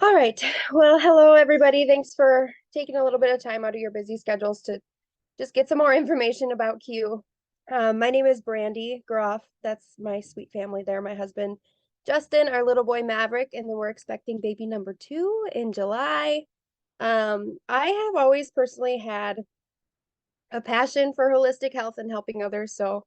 All right. Well, hello, everybody. Thanks for taking a little bit of time out of your busy schedules to just get some more information about Q. My name is Brandy Groff. That's my sweet family there. My husband, Justin, our little boy Maverick, and then we're expecting baby number two in July. I have always personally had a passion for holistic health and helping others. So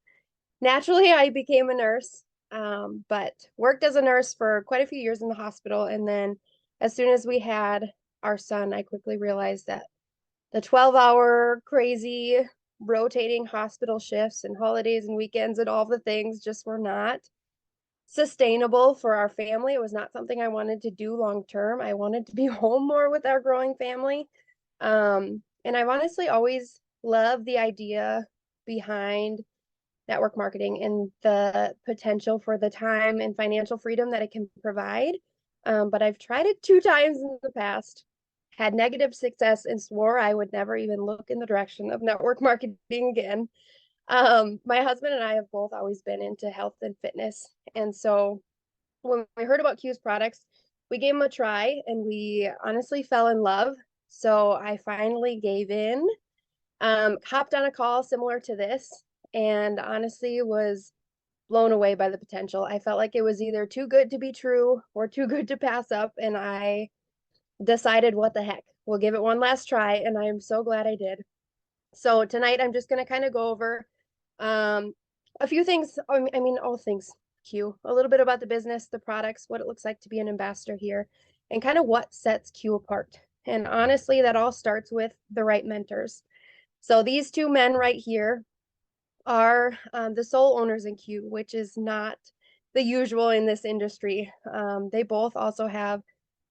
naturally, I became a nurse, but worked as a nurse for quite a few years in the hospital. And then as soon as we had our son, I quickly realized that the 12-hour crazy rotating hospital shifts and holidays and weekends and all the things just were not sustainable for our family. It was not something I wanted to do long term. I wanted to be home more with our growing family. And I've honestly always loved the idea behind network marketing and the potential for the time and financial freedom that it can provide. But I've tried it 2 times in the past, had negative success, and swore I would never even look in the direction of network marketing again. My husband and I have both always been into health and fitness. And so when we heard about Q's products, we gave them a try and we honestly fell in love. So I finally gave in, hopped on a call similar to this, and honestly was blown away by the potential. I felt like it was either too good to be true or too good to pass up. And I decided, what the heck, we'll give it one last try. And I am so glad I did. So tonight I'm just going to kind of go over um, a few things. All things Q, a little bit about the business, the products, what it looks like to be an ambassador here, and kind of what sets Q apart. And honestly, that all starts with the right mentors. So these two men right here are the sole owners in Q, which is not the usual in this industry. They both also have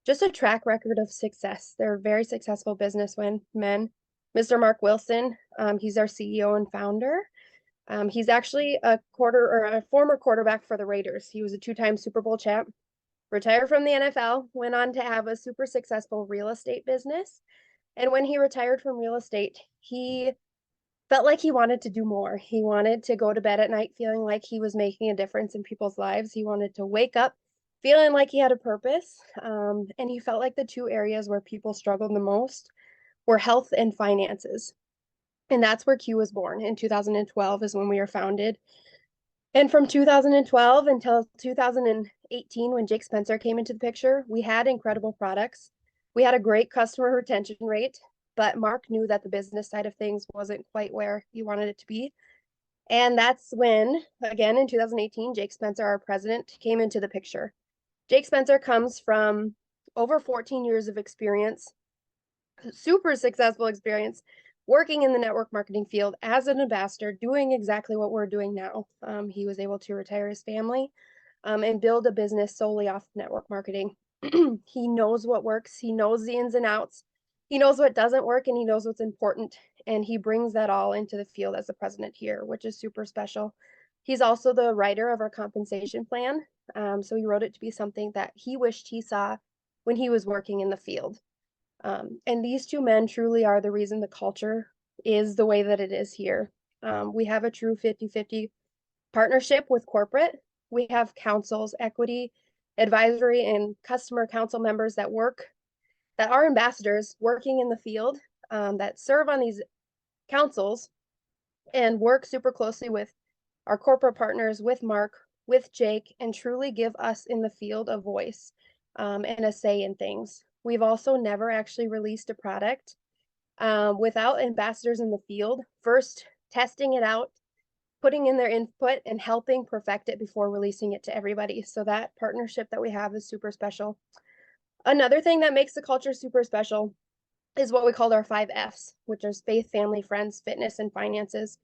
just a track record of success. They're very successful businessmen. Mr. Mark Wilson, he's our CEO and founder. He's actually a former quarterback for the Raiders. He was a two-time Super Bowl champ, retired from the NFL, went on to have a super successful real estate business. And when he retired from real estate, he felt like he wanted to do more. He wanted to go to bed at night feeling like he was making a difference in people's lives. He wanted to wake up feeling like he had a purpose. And he felt like the two areas where people struggled the most were health and finances. And that's where Q was born. In 2012 is when we were founded. And from 2012 until 2018, when Jake Spencer came into the picture, we had incredible products. We had a great customer retention rate, but Mark knew that the business side of things wasn't quite where he wanted it to be. And that's when, again, in 2018, Jake Spencer, our president, came into the picture. Jake Spencer comes from over 14 years of experience, super successful experience, working in the network marketing field as an ambassador, doing exactly what we're doing now. He was able to retire his family and build a business solely off network marketing. He knows what works, he knows the ins and outs, he knows what doesn't work, and he knows what's important. And he brings that all into the field as the president here, which is super special. He's also the writer of our compensation plan. So he wrote it to be something that he wished he saw when he was working in the field. And these two men truly are the reason the culture is the way that it is here. We have a true 50-50 partnership with corporate. We have councils, equity, advisory, and customer council members that are ambassadors working in the field, that serve on these councils and work super closely with our corporate partners, with Mark, with Jake, and truly give us in the field a voice and a say in things. We've also never actually released a product without ambassadors in the field, first testing it out, putting in their input, and helping perfect it before releasing it to everybody. So that partnership that we have is super special. Another thing that makes the culture super special is what we call our 5 Fs, which are faith, family, friends, fitness, and finances.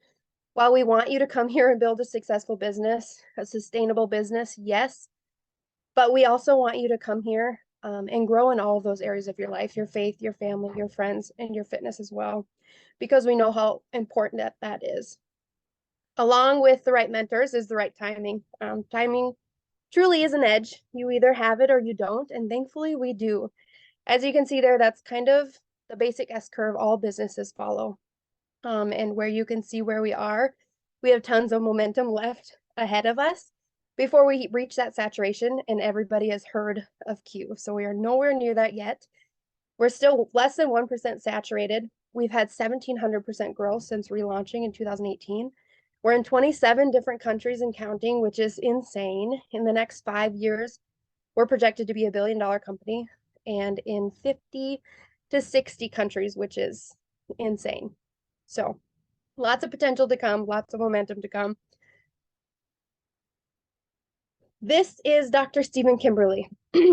While we want you to come here and build a successful business, a sustainable business, yes, but we also want you to come here and grow in all of those areas of your life, your faith, your family, your friends, and your fitness as well, because we know how important that is. Along with the right mentors is the right timing. Timing truly is an edge. You either have it or you don't, and thankfully we do. As you can see there, that's kind of the basic S curve all businesses follow. And where you can see where we are, we have tons of momentum left ahead of us, before we reach that saturation and everybody has heard of Q. So we are nowhere near that yet. We're still less than 1% saturated. We've had 1,700% growth since relaunching in 2018. We're in 27 different countries and counting, which is insane. In the next 5 years, we're projected to be a $1 billion company and in 50 to 60 countries, which is insane. So lots of potential to come, lots of momentum to come. This is Dr. Stephen Kimberly.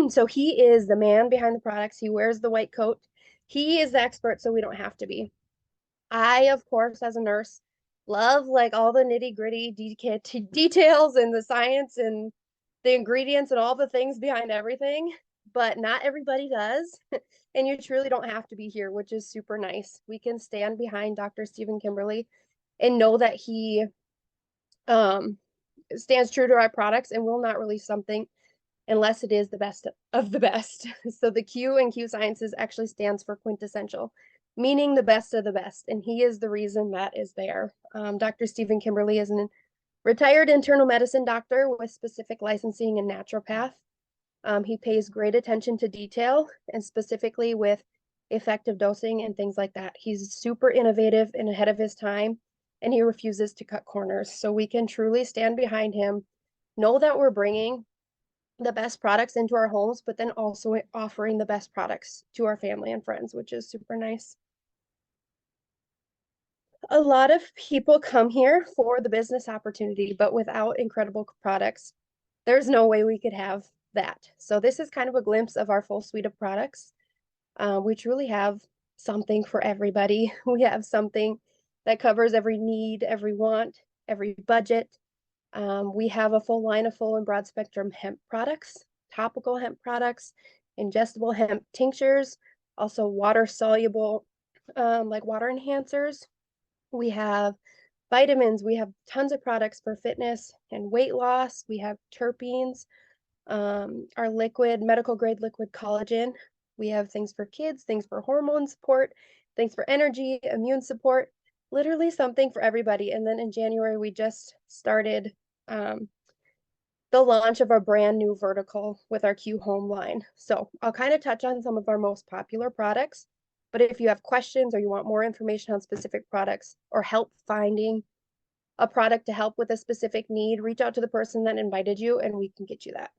So he is the man behind the products. He wears the white coat. He is the expert, so we don't have to be. I, of course, as a nurse, love like all the nitty-gritty details and the science and the ingredients and all the things behind everything, but not everybody does. And you truly don't have to be here, which is super nice. We can stand behind Dr. Stephen Kimberly and know that he stands true to our products and will not release something unless it is the best of the best. So the Q in Q Sciences actually stands for quintessential, meaning the best of the best. And he is the reason that is there. Dr. Stephen Kimberly is an retired internal medicine doctor with specific licensing in naturopath. He pays great attention to detail and specifically with effective dosing and things like that. He's super innovative and ahead of his time, and he refuses to cut corners. So we can truly stand behind him, know that we're bringing the best products into our homes, but then also offering the best products to our family and friends, which is super nice. A lot of people come here for the business opportunity, but without incredible products, there's no way we could have that. So this is kind of a glimpse of our full suite of products. We truly have something for everybody. We have something that covers every need, every want, every budget. We have a full line of full and broad spectrum hemp products, topical hemp products, ingestible hemp tinctures, also water soluble, like water enhancers. We have vitamins. We have tons of products for fitness and weight loss. We have terpenes, our liquid, medical grade liquid collagen. We have things for kids, things for hormone support, things for energy, immune support, literally something for everybody. And then in January, we just started the launch of our brand new vertical with our Q Home line. So I'll kind of touch on some of our most popular products, but if you have questions or you want more information on specific products or help finding a product to help with a specific need, reach out to the person that invited you and we can get you that.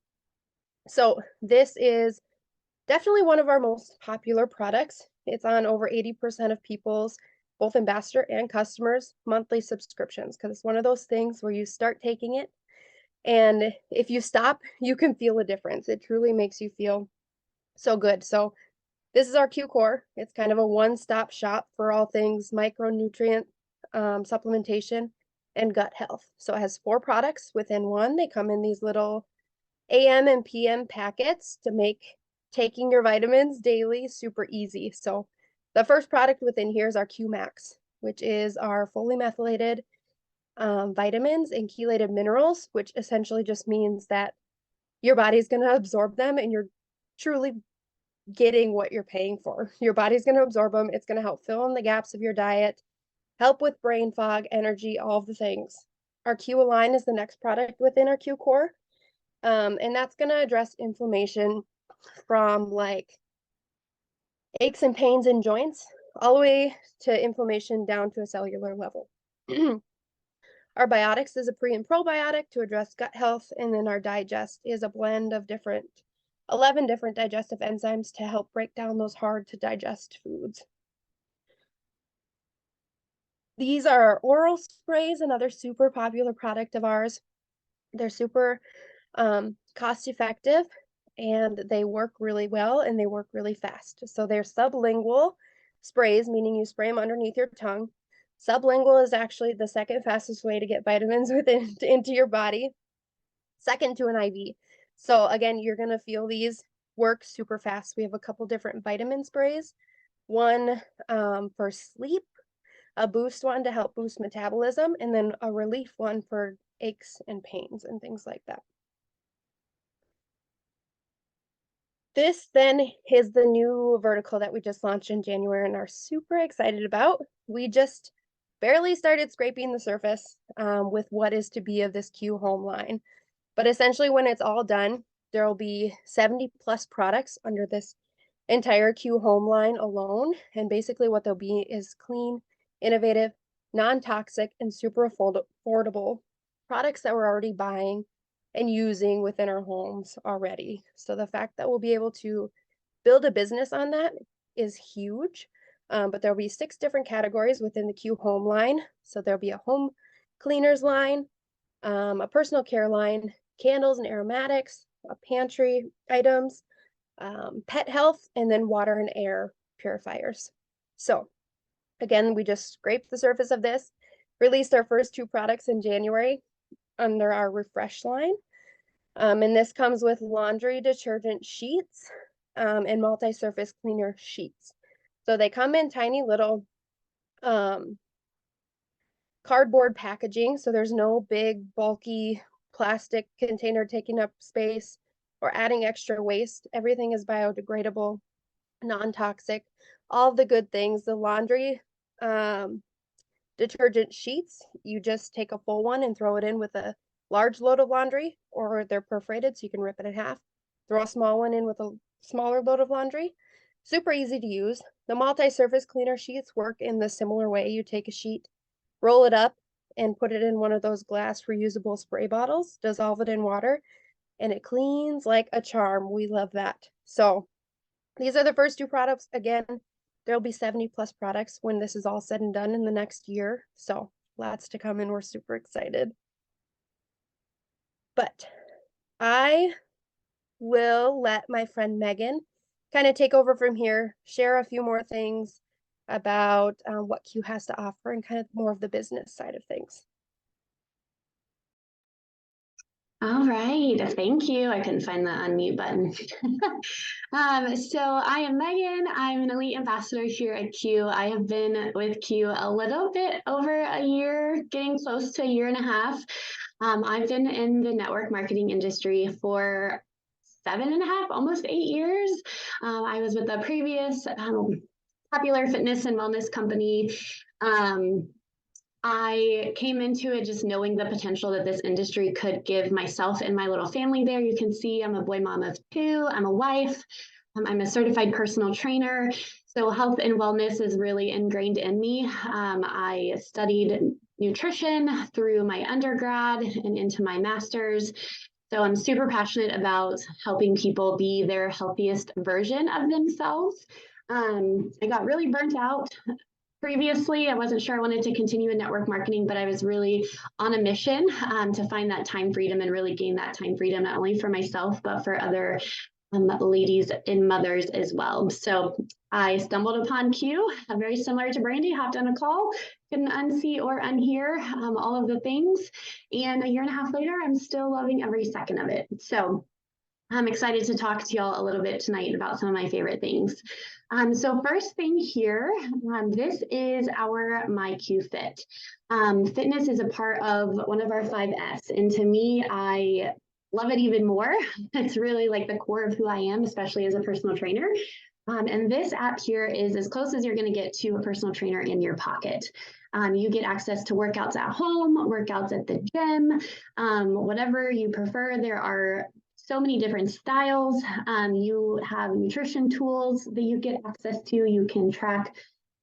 So this is definitely one of our most popular products. It's on over 80% of people's, both ambassador and customers, monthly subscriptions, because it's one of those things where you start taking it and if you stop, you can feel a difference. It truly makes you feel so good. So this is our Q Core. It's kind of a one-stop shop for all things micronutrient supplementation and gut health. So it has 4 products within one. They come in these little AM and PM packets to make taking your vitamins daily super easy. So the first product within here is our Q Max, which is our fully methylated vitamins and chelated minerals, which essentially just means that your body's going to absorb them and you're truly getting what you're paying for. Your body's going to absorb them. It's going to help fill in the gaps of your diet, help with brain fog, energy, all of the things. Our Q Align is the next product within our Q Core. And that's going to address inflammation from like aches and pains in joints all the way to inflammation down to a cellular level. Our Biotics is a pre and probiotic to address gut health, and then our Digest is a blend of 11 different digestive enzymes to help break down those hard to digest foods. These are our oral sprays, another super popular product of ours. They're super cost effective and they work really well and they work really fast. So they're sublingual sprays, meaning you spray them underneath your tongue. Sublingual is actually the second fastest way to get vitamins into your body, second to an IV. So again, you're going to feel these work super fast. We have a couple different vitamin sprays, one for sleep, a boost one to help boost metabolism, and then a relief one for aches and pains and things like that. This then is the new vertical that we just launched in January and are super excited about. We just barely started scraping the surface with what is to be of this Q Home line. But essentially, when it's all done, there will be 70 plus products under this entire Q home line alone. And basically, what they'll be is clean, innovative, non-toxic, and super affordable products that we're already buying and using within our homes already. So the fact that we'll be able to build a business on that is huge. But there'll be 6 different categories within the Q home line. So there'll be a home cleaners line, a personal care line, candles and aromatics, pantry items, pet health, and then water and air purifiers. So again, we just scraped the surface of this, released our first 2 products in January under our refresh line. And this comes with laundry detergent sheets and multi-surface cleaner sheets. So they come in tiny little cardboard packaging. So there's no big bulky plastic container taking up space or adding extra waste. Everything is biodegradable, non-toxic, all the good things. The laundry detergent sheets, you just take a full one and throw it in with a large load of laundry, or they're perforated so you can rip it in half. Throw a small one in with a smaller load of laundry. Super easy to use. The multi-surface cleaner sheets work in the similar way. You take a sheet, roll it up, and put it in one of those glass reusable spray bottles, dissolve it in water, and it cleans like a charm. We love that. So these are the first 2 products. Again, there'll be 70 plus products when this is all said and done in the next year. So lots to come and we're super excited. But I will let my friend Megan kind of take over from here, share a few more things about what Q has to offer and kind of more of the business side of things. All right, thank you. I couldn't find the unmute button. So I am Megan. I'm an elite ambassador here at Q. I have been with Q a little bit over a year, getting close to a year and a half. I've been in the network marketing industry for 7.5, almost 8 years. I was with a previous popular fitness and wellness company. I came into it just knowing the potential that this industry could give myself and my little family there. You can see I'm a boy mom of 2. I'm a wife. I'm a certified personal trainer. So health and wellness is really ingrained in me. I studied nutrition through my undergrad and into my master's. So I'm super passionate about helping people be their healthiest version of themselves. I got really burnt out previously. I wasn't sure I wanted to continue in network marketing, but I was really on a mission to find that time freedom and really gain that time freedom, not only for myself, but for other ladies and mothers as well. So I stumbled upon Q, very similar to Brandy, hopped on a call, couldn't unsee or unhear all of the things. And a year and a half later, I'm still loving every second of it. So I'm excited to talk to y'all a little bit tonight about some of my favorite things. So first thing here, this is our MyQ Fit. Fitness is a part of one of our 5S, and to me, I love it even more. It's really like the core of who I am, especially as a personal trainer. And this app here is as close as you're going to get to a personal trainer in your pocket. You get access to workouts at home, workouts at the gym, whatever you prefer. There are so many different styles. You have nutrition tools that you get access to. You can track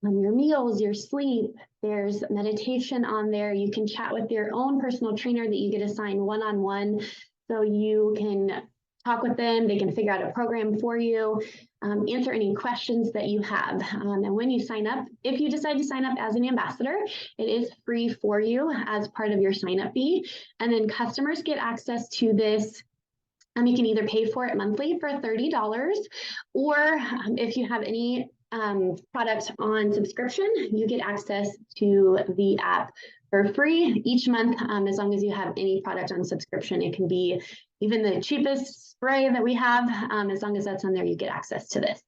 your meals, your sleep. There's meditation on there. You can chat with your own personal trainer that you get assigned one-on-one. So you can talk with them. They can figure out a program for you, answer any questions that you have. And when you sign up, if you decide to sign up as an ambassador, it is free for you as part of your sign-up fee. And then customers get access to this. You can either pay for it monthly for $30, or if you have any product on subscription, you get access to the app for free each month, as long as you have any product on subscription. It can be even the cheapest spray that we have. As long as that's on there, you get access to this.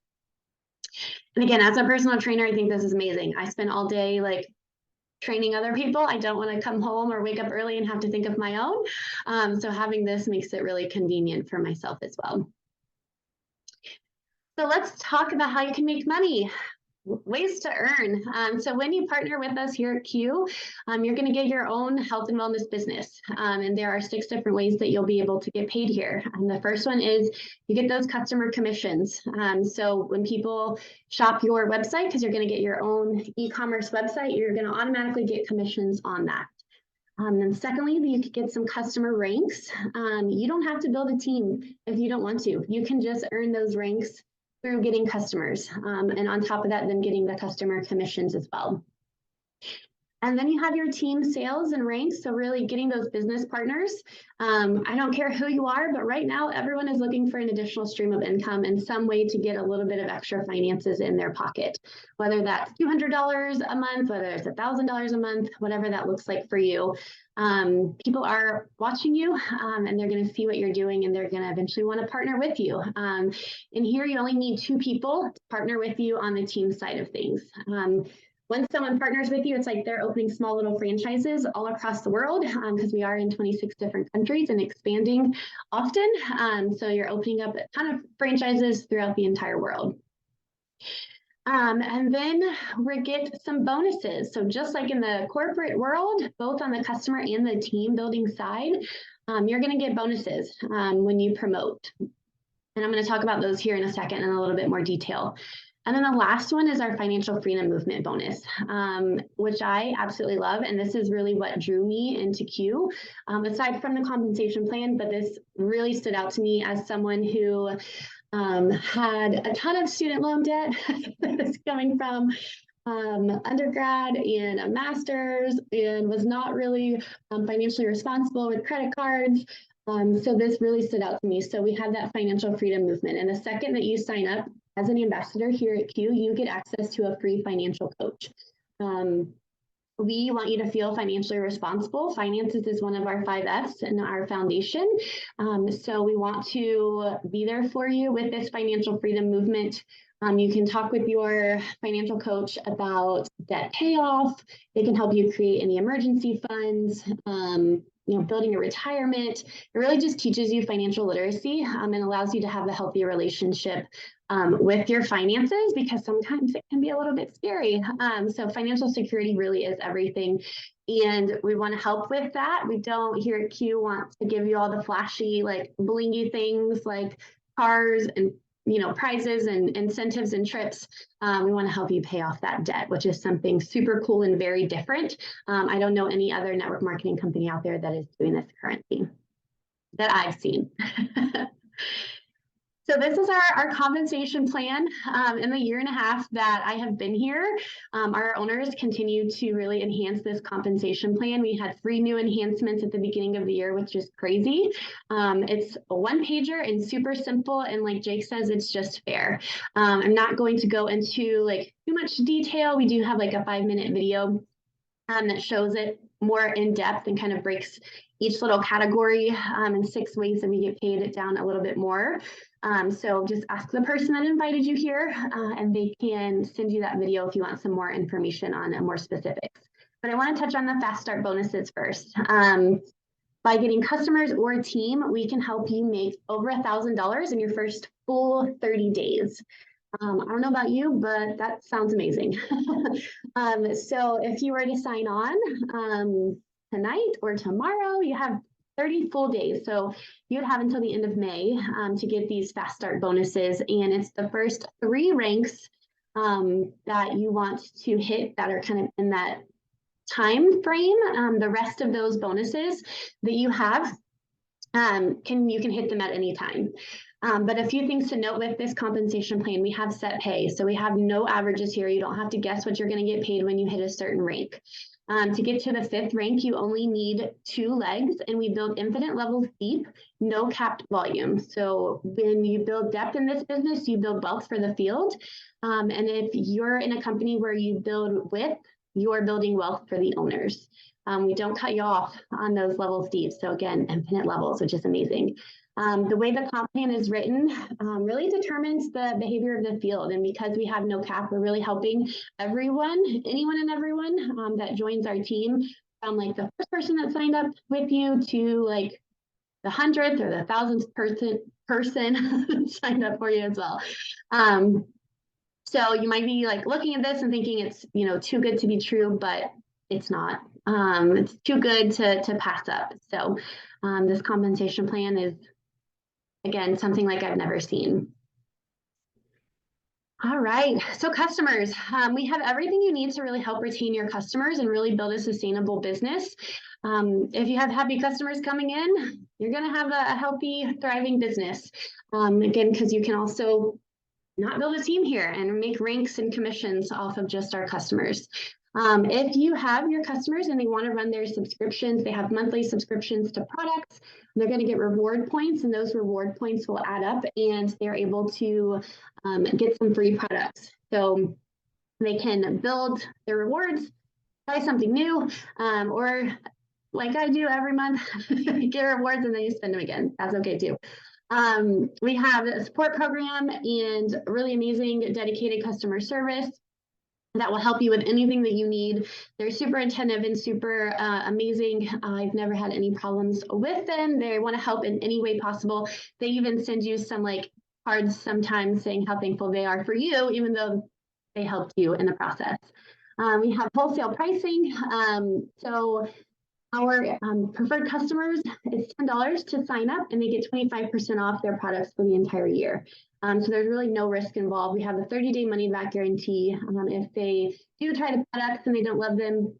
And again, as a personal trainer, I think this is amazing. I spend all day training other people. I don't want to come home or wake up early and have to think of my own. So having this makes it really convenient for myself as well. So let's talk about how you can make money. ways to earn. So when you partner with us here at Q, you're going to get your own health and wellness business. And there are 6 different ways that you'll be able to get paid here. And the first one is you get those customer commissions. So when people shop your website, because you're going to get your own e-commerce website, you're going to automatically get commissions on that. And secondly, you could get some customer ranks. You don't have to build a team if you don't want to. You can just earn those ranks through getting customers. And on top of that, then getting the customer commissions as well. And then you have your team sales and ranks. So really getting those business partners. I don't care who you are, but right now everyone is looking for an additional stream of income and some way to get a little bit of extra finances in their pocket, whether that's $200 a month, whether it's $1,000 a month, whatever that looks like for you. People are watching you and they're going to see what you're doing and they're going to eventually want to partner with you. And here you only need 2 people to partner with you on the team side of things. When someone partners with you, it's like they're opening small little franchises all across the world because we are in 26 different countries and expanding often. So you're opening up a ton of franchises throughout the entire world. And then we get some bonuses. So just like in the corporate world, both on the customer and the team building side, you're going to get bonuses when you promote. And I'm going to talk about those here in a second in a little bit more detail. And then the last one is our financial freedom movement bonus, which I absolutely love. And this is really what drew me into Q, aside from the compensation plan. But this really stood out to me as someone who had a ton of student loan debt that's coming from undergrad and a master's and was not really financially responsible with credit cards. So this really stood out to me. So we have that financial freedom movement. And the second that you sign up as an ambassador here at Q, you get access to a free financial coach. We want you to feel financially responsible. Finances is one of our 5 F's in our foundation. So we want to be there for you with this financial freedom movement. You can talk with your financial coach about debt payoff. They can help you create any emergency funds, building a retirement. It really just teaches you financial literacy and allows you to have a healthy relationship with your finances, because sometimes it can be a little bit scary. So financial security really is everything. And we want to help with that. We don't here at Q want to give you all the flashy, like blingy things like cars and prizes and incentives and trips. We want to help you pay off that debt, which is something super cool and very different. I don't know any other network marketing company out there that is doing this currently that I've seen. So this is our compensation plan. In the 1.5 years that I have been here, our owners continue to really enhance this compensation plan. We had 3 new enhancements at the beginning of the year, which is crazy. It's a 1-pager and super simple. And like Jake says, it's just fair. I'm not going to go into like too much detail. We do have like a 5-minute video that shows it more in depth and kind of breaks each little category in 6 ways that we get paid it down a little bit more. So just ask the person that invited you here and they can send you that video if you want some more information on more specifics. But I want to touch on the fast start bonuses first. By getting customers or a team, we can help you make over $1,000 in your first full 30 days. I don't know about you, but that sounds amazing. So if you were to sign on tonight or tomorrow, you have 30 full days. So you would have until the end of May to get these fast start bonuses. And it's the first 3 ranks that you want to hit that are kind of in that time frame. The rest of those bonuses that you have, you can hit them at any time. But a few things to note with this compensation plan: we have set pay. So we have no averages here. You don't have to guess what you're going to get paid when you hit a certain rank. To get to the 5th rank, you only need 2 legs, and we build infinite levels deep, no capped volume. So when you build depth in this business, you build wealth for the field. And if you're in a company where you build width, you're building wealth for the owners. We don't cut you off on those levels deep. So again, infinite levels, which is amazing. The way the comp plan is written really determines the behavior of the field. And because we have no cap, we're really helping anyone and everyone that joins our team, from like the first person that signed up with you to like the 100th or the 1,000th person signed up for you as well. So you might be like looking at this and thinking it's, too good to be true, but it's not. It's too good to pass up. So this compensation plan is, again, something like I've never seen. All right, so customers, we have everything you need to really help retain your customers and really build a sustainable business. If you have happy customers coming in, you're going to have a healthy, thriving business. Again, because you can also not build a team here and make ranks and commissions off of just our customers. If you have your customers and they want to run their subscriptions, they have monthly subscriptions to products, they're going to get reward points, and those reward points will add up and they're able to get some free products. So they can build their rewards, try something new, or like I do every month, get rewards and then you spend them again. That's okay too. We have a support program and really amazing dedicated customer service that will help you with anything that you need. They're super attentive and super amazing. I've never had any problems with them. They want to help in any way possible. They even send you some like cards sometimes saying how thankful they are for you, even though they helped you in the process. We have wholesale pricing. So our preferred customers, it's $10 to sign up and they get 25% off their products for the entire year. So there's really no risk involved. We have a 30-day money back guarantee. If they do try the products and they don't love them,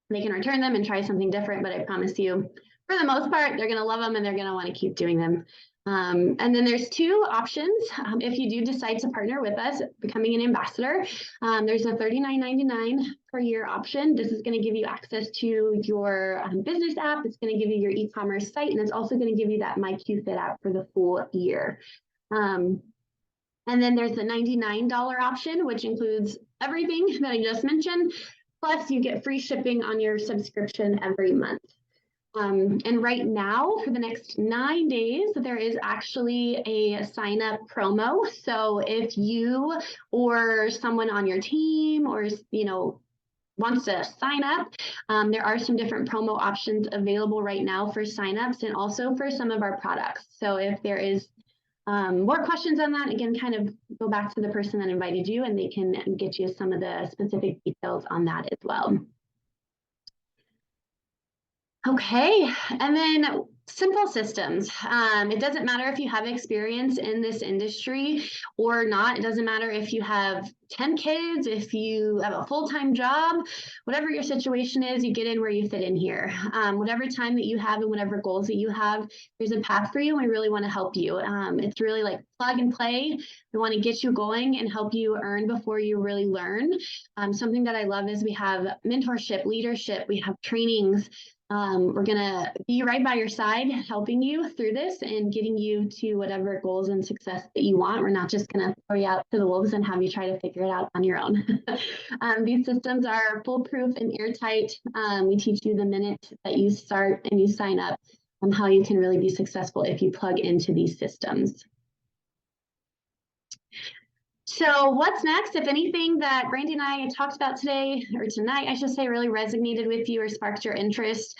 they can return them and try something different. But I promise you, for the most part, they're going to love them and they're going to want to keep doing them. And then there's two options. If you do decide to partner with us, becoming an ambassador, there's a $39.99 per year option. This is going to give you access to your business app. It's going to give you your e-commerce site, and it's also going to give you that MyQFit app for the full year. And then there's the $99 option, which includes everything that I just mentioned. Plus, you get free shipping on your subscription every month. And right now, for the next 9 days, there is actually a sign up promo. So if you or someone on your team or, wants to sign up, there are some different promo options available right now for signups and also for some of our products. So if there is more questions on that, again, kind of go back to the person that invited you and they can get you some of the specific details on that as well. Okay, and then simple systems. It doesn't matter if you have experience in this industry or not. It doesn't matter if you have 10 kids, if you have a full-time job, whatever your situation is, you get in where you fit in here. Whatever time that you have and whatever goals that you have, there's a path for you and we really want to help you. It's really like plug and play. We want to get you going and help you earn before you really learn. Something that I love is we have mentorship, leadership, we have trainings. We're going to be right by your side, helping you through this and getting you to whatever goals and success that you want. We're not just going to throw you out to the wolves and have you try to figure it out on your own. These systems are foolproof and airtight. We teach you the minute that you start and you sign up on how you can really be successful if you plug into these systems. So what's next? If anything that Brandy and I talked about today, or tonight, I should say, really resonated with you or sparked your interest,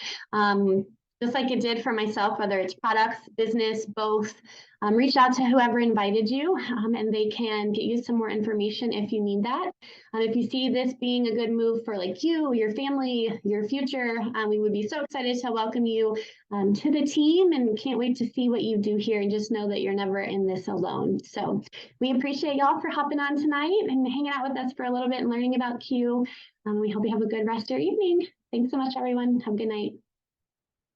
just like it did for myself, whether it's products, business, both, reach out to whoever invited you and they can get you some more information if you need that. If you see this being a good move for like you, your family, your future, we would be so excited to welcome you to the team and can't wait to see what you do here and just know that you're never in this alone. So we appreciate y'all for hopping on tonight and hanging out with us for a little bit and learning about Q. We hope you have a good rest of your evening. Thanks so much, everyone. Have a good night.